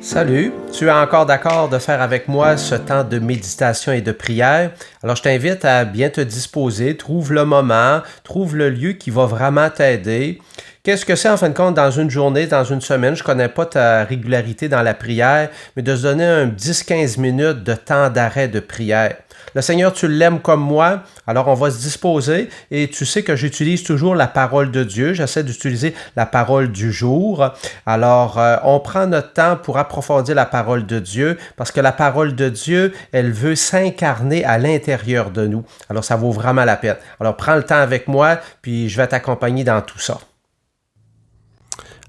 Salut, tu es encore d'accord de faire avec moi ce temps de méditation et de prière? Alors je t'invite à bien te disposer, trouve le moment, trouve le lieu qui va vraiment t'aider. Qu'est-ce que c'est en fin de compte dans une journée, dans une semaine? Je ne connais pas ta régularité dans la prière, mais de se donner un 10-15 minutes de temps d'arrêt de prière. Le Seigneur, tu l'aimes comme moi, alors on va se disposer et tu sais que j'utilise toujours la parole de Dieu. J'essaie d'utiliser la parole du jour. Alors, on prend notre temps pour approfondir la parole de Dieu parce que la parole de Dieu, elle veut s'incarner à l'intérieur de nous. Alors, ça vaut vraiment la peine. Alors, prends le temps avec moi, puis je vais t'accompagner dans tout ça.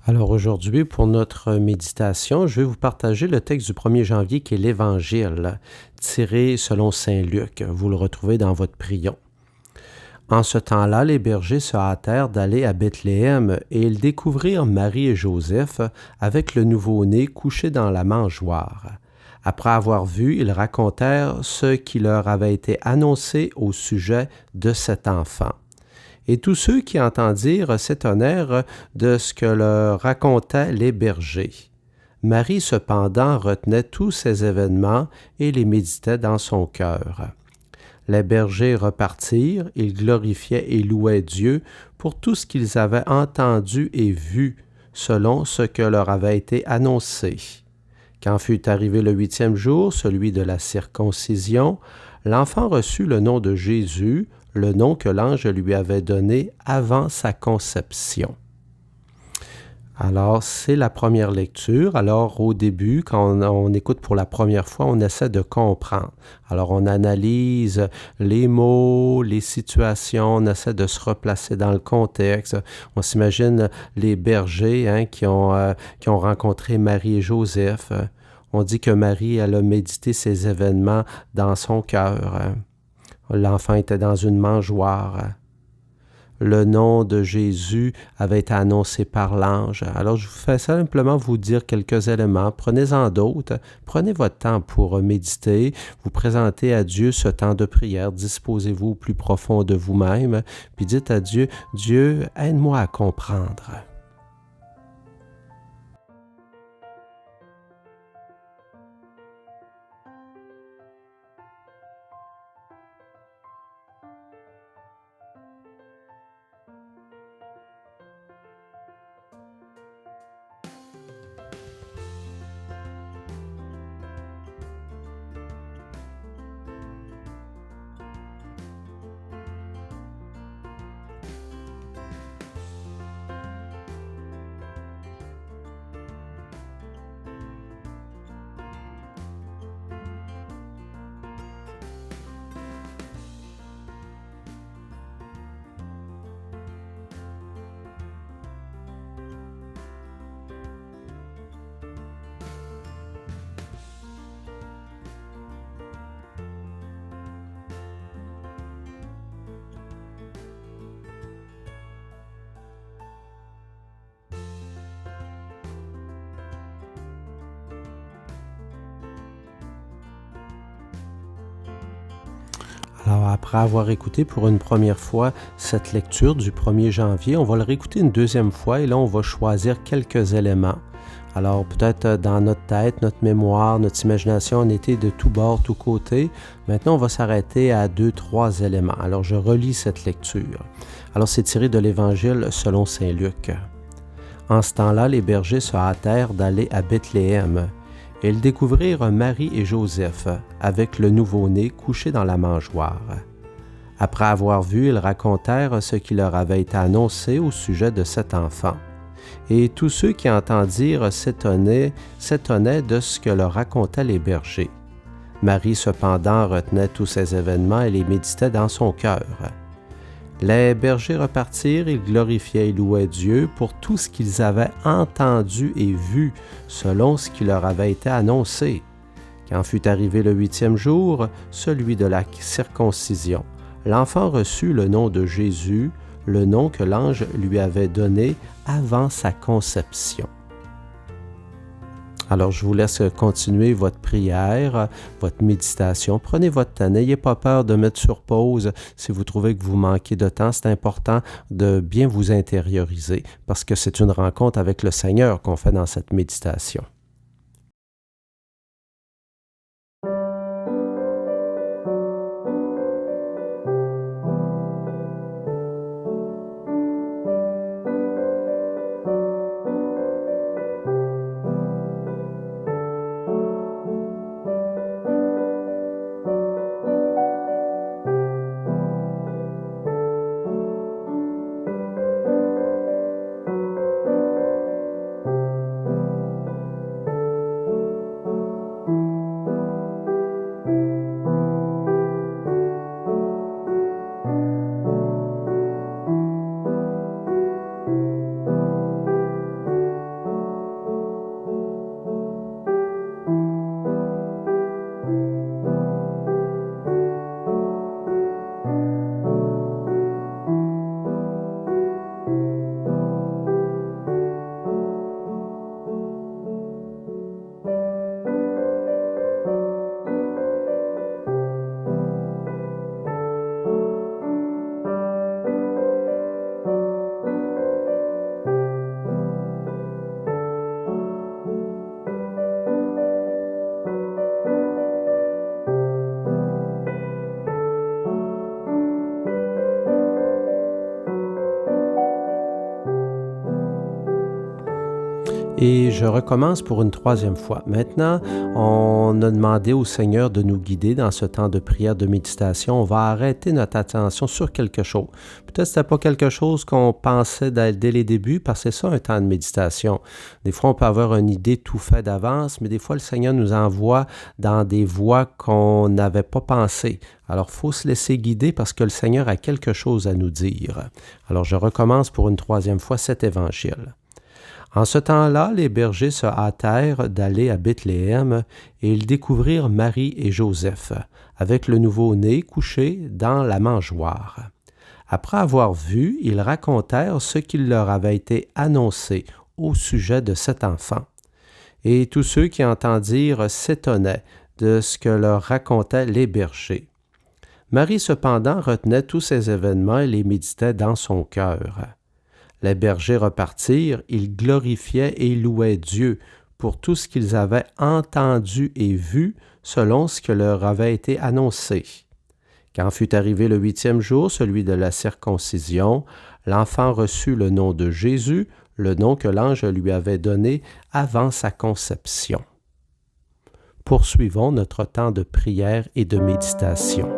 Alors aujourd'hui, pour notre méditation, je vais vous partager le texte du 1er janvier qui est l'Évangile, tiré selon Saint Luc. Vous le retrouvez dans votre prion. En ce temps-là, les bergers se hâtèrent d'aller à Bethléem et ils découvrirent Marie et Joseph avec le nouveau-né couché dans la mangeoire. Après avoir vu, ils racontèrent ce qui leur avait été annoncé au sujet de cet enfant. Et tous ceux qui entendirent s'étonnèrent de ce que leur racontaient les bergers. Marie, cependant, retenait tous ces événements et les méditait dans son cœur. Les bergers repartirent, ils glorifiaient et louaient Dieu pour tout ce qu'ils avaient entendu et vu, selon ce que leur avait été annoncé. Quand fut arrivé le 8e jour, celui de la circoncision, l'enfant reçut le nom de Jésus, le nom que l'ange lui avait donné avant sa conception. Alors, c'est la première lecture. Alors, au début, quand on écoute pour la première fois, on essaie de comprendre. Alors, on analyse les mots, les situations, on essaie de se replacer dans le contexte. On s'imagine les bergers qui ont rencontré Marie et Joseph. On dit que Marie, elle a médité ces événements dans son cœur. L'enfant était dans une mangeoire. Le nom de Jésus avait été annoncé par l'ange. Alors, je vous fais simplement vous dire quelques éléments. Prenez-en d'autres. Prenez votre temps pour méditer. Vous présentez à Dieu ce temps de prière. Disposez-vous au plus profond de vous-même. Puis dites à Dieu, Dieu, aide-moi à comprendre. Alors, après avoir écouté pour une première fois cette lecture du 1er janvier, on va le réécouter une deuxième fois et là, on va choisir quelques éléments. Alors, peut-être dans notre tête, notre mémoire, notre imagination, on était de tous bords, tous côtés. Maintenant, on va s'arrêter à 2-3 éléments. Alors, je relis cette lecture. Alors, c'est tiré de l'Évangile selon Saint Luc. En ce temps-là, les bergers se hâtèrent d'aller à Bethléem. Et ils découvrirent Marie et Joseph avec le nouveau-né couché dans la mangeoire. Après avoir vu, ils racontèrent ce qui leur avait été annoncé au sujet de cet enfant. Et tous ceux qui entendirent s'étonnaient de ce que leur racontaient les bergers. Marie, cependant, retenait tous ces événements et les méditait dans son cœur. Les bergers repartirent, ils glorifiaient et louaient Dieu pour tout ce qu'ils avaient entendu et vu, selon ce qui leur avait été annoncé. Quand fut arrivé le 8e jour, celui de la circoncision, l'enfant reçut le nom de Jésus, le nom que l'ange lui avait donné avant sa conception. Alors, je vous laisse continuer votre prière, votre méditation. Prenez votre temps. N'ayez pas peur de mettre sur pause si vous trouvez que vous manquez de temps. C'est important de bien vous intérioriser parce que c'est une rencontre avec le Seigneur qu'on fait dans cette méditation. Et je recommence pour une troisième fois. Maintenant, on a demandé au Seigneur de nous guider dans ce temps de prière, de méditation. On va arrêter notre attention sur quelque chose. Peut-être que ce n'était pas quelque chose qu'on pensait dès les débuts, parce que c'est ça un temps de méditation. Des fois, on peut avoir une idée tout fait d'avance, mais des fois, le Seigneur nous envoie dans des voies qu'on n'avait pas pensées. Alors, il faut se laisser guider parce que le Seigneur a quelque chose à nous dire. Alors, je recommence pour une troisième fois cet évangile. En ce temps-là, les bergers se hâtèrent d'aller à Bethléem et ils découvrirent Marie et Joseph, avec le nouveau-né couché dans la mangeoire. Après avoir vu, ils racontèrent ce qui leur avait été annoncé au sujet de cet enfant. Et tous ceux qui entendirent s'étonnaient de ce que leur racontaient les bergers. Marie cependant retenait tous ces événements et les méditait dans son cœur. Les bergers repartirent, ils glorifiaient et louaient Dieu pour tout ce qu'ils avaient entendu et vu selon ce que leur avait été annoncé. Quand fut arrivé le 8e jour, celui de la circoncision, l'enfant reçut le nom de Jésus, le nom que l'ange lui avait donné avant sa conception. Poursuivons notre temps de prière et de méditation.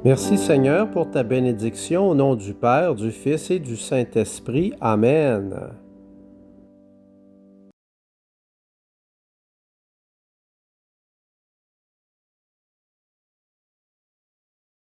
Merci Seigneur pour ta bénédiction au nom du Père, du Fils et du Saint-Esprit. Amen.